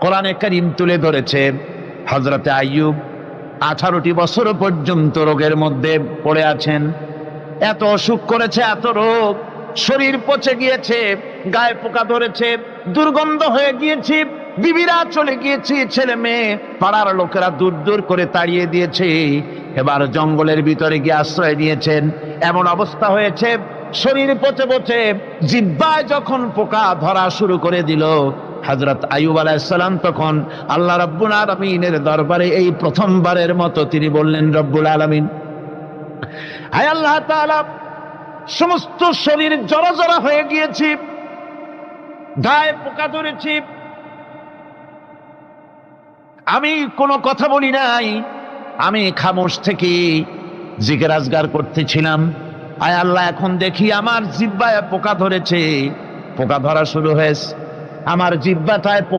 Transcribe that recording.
কোরআনে কারীম তুলে ধরেছে হযরতে আইয়ুব 18টি বছর পর্যন্ত রোগের মধ্যে পড়ে আছেন। এত অসুখ করেছে, এত রোগ, শরীর পচে গিয়েছে, গায়ে পোকা ধরেছে, দুর্গন্ধ হয়ে গিয়েছে, বিবিরা চলে গিয়েছে, ছেলে মেয়ে পাড়ার লোকেরা দূর দূর করে তাড়িয়ে দিয়েছে। এবার জঙ্গলের ভিতরে গিয়ে আশ্রয় নিয়েছেন। এমন অবস্থা হয়েছে, শরীর পচে পচে জিহ্বায় যখন পোকা ধরা শুরু করে দিল, হযরত আইয়ুব আলাইহিস সালাম তখন আল্লাহ রাব্বুল আলামিনের দরবারে এই প্রথমবারের মতো তিনি বললেন, রব্বুল আলামিন, হায় আল্লাহ তাআলা, সমস্ত শরীর জড়জড় হয়ে গিয়েছে, গায়ে পোকা ধরেছে, আমি কোনো কথা বলি নাই, আমি খামোশ থেকে জিকির আজগার করতেছিলাম। আয় আল্লাহ, এখন দেখি আমার জিহ্বায় পোকা ধরেছে, পোকা ধরা শুরু হয়েছে, আমার জিহ্বাটায়